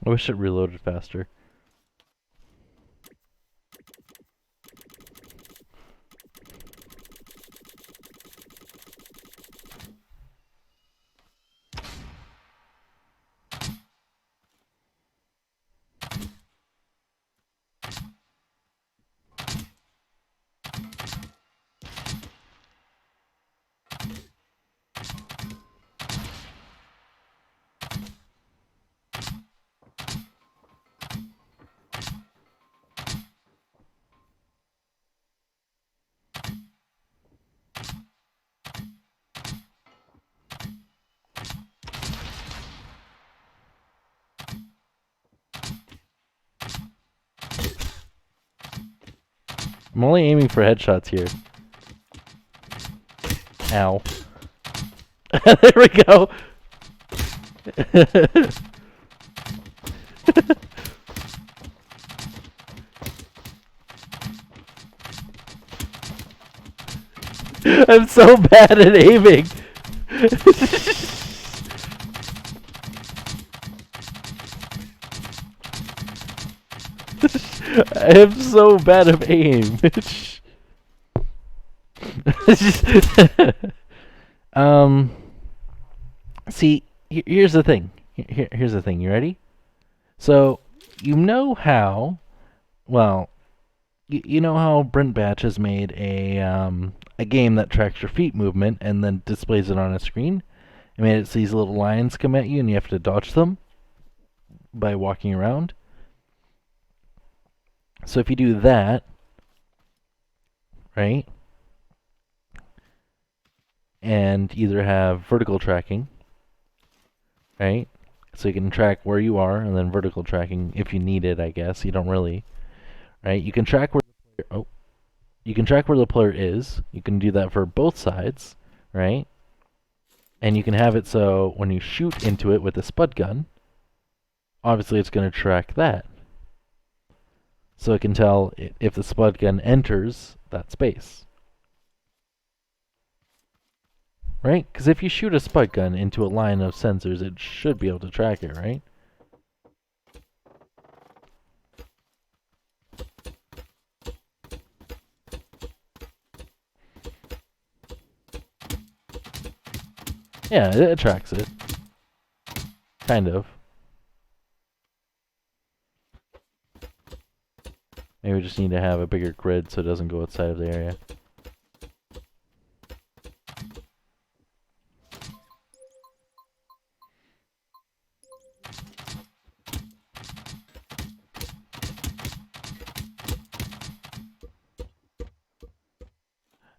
I wish it reloaded faster. I'm only aiming for headshots here. Ow. There we go. I'm so bad at aiming. I am so bad at aim. See, here's the thing. Here's the thing. You ready? So, you know how, well, you know how Brent Batch has made a game that tracks your feet movement and then displays it on a screen? I made it so these little lines come at you and you have to dodge them by walking around. So if you do that, right, and either have vertical tracking, right, so you can track where you are, and then vertical tracking if you need it, I guess. You don't really, right? You can track where the player, you can track where the player is. You can do that for both sides, right? And you can have it so when you shoot into it with a spud gun, obviously it's going to track that. So it can tell if the spud gun enters that space. Right? Because if you shoot a spud gun into a line of sensors, it should be able to track it, right? Yeah, it tracks it. Kind of. Maybe we just need to have a bigger grid so it doesn't go outside of the area.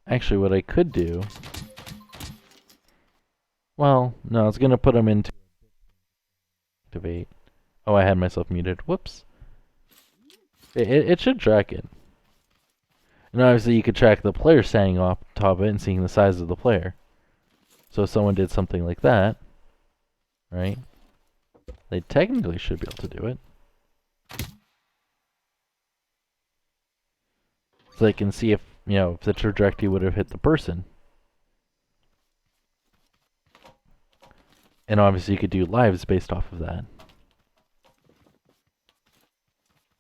Actually, what I could do... Well, no, it's going to put them into... Activate. Oh, I had myself muted. Whoops. It should track it. And obviously you could track the player standing off top of it and seeing the size of the player. So if someone did something like that, right, they technically should be able to do it. So they can see if, you know, if the trajectory would have hit the person. And obviously you could do lives based off of that.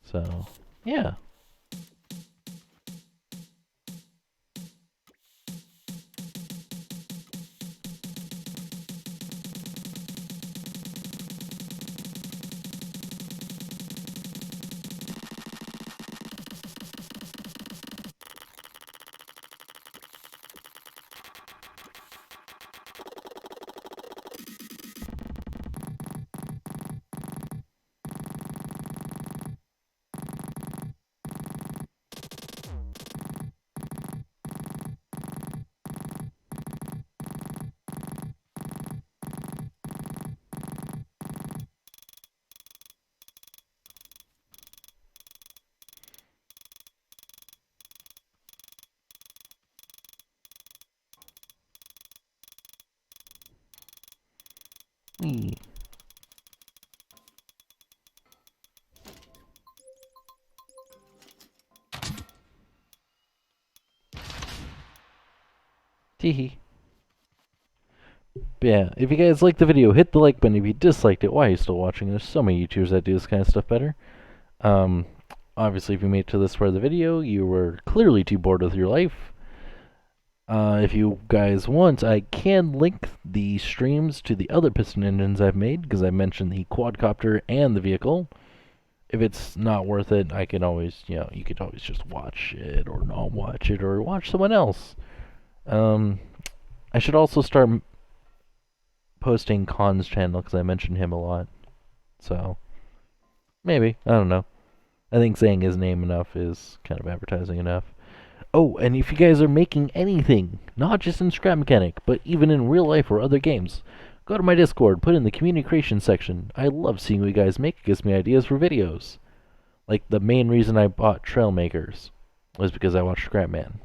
So, yeah. Whee. Teehee. But yeah, if you guys liked the video, hit the like button. If you disliked it, why are you still watching? There's so many YouTubers that do this kind of stuff better. Obviously, if you made it to this part of the video, you were clearly too bored with your life. If you guys want, I can link the streams to the other piston engines I've made, because I mentioned the quadcopter and the vehicle. If it's not worth it, I can always, you know, you could always just watch it, or not watch it, or watch someone else. I should also start posting Khan's channel, because I mentioned him a lot. So, maybe, I don't know. I think saying his name enough is kind of advertising enough. Oh, and if you guys are making anything, not just in Scrap Mechanic, but even in real life or other games, go to my Discord, put in the community creation section. I love seeing what you guys make. It gives me ideas for videos. Like, the main reason I bought Trailmakers was because I watched Scrapman.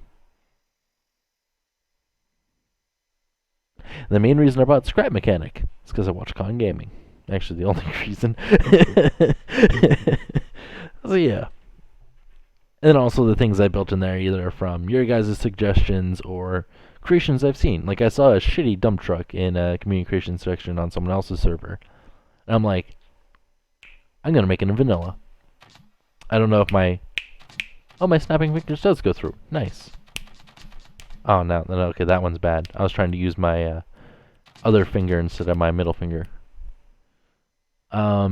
The main reason I bought Scrap Mechanic is because I watched Con Gaming. Actually, the only reason. So, yeah. And also the things I built in there either from your guys' suggestions or creations I've seen. Like I saw a shitty dump truck in a community creation section on someone else's server. And I'm like, I'm going to make it in vanilla. I don't know if my... Oh, my snapping fingers does go through. Nice. Oh, no. Okay, that one's bad. I was trying to use my other finger instead of my middle finger.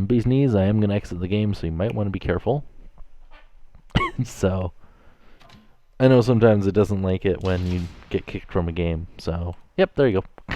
Bee's Knees, I am going to exit the game, so you might want to be careful. So, I know sometimes it doesn't like it when you get kicked from a game. So, yep, there you go.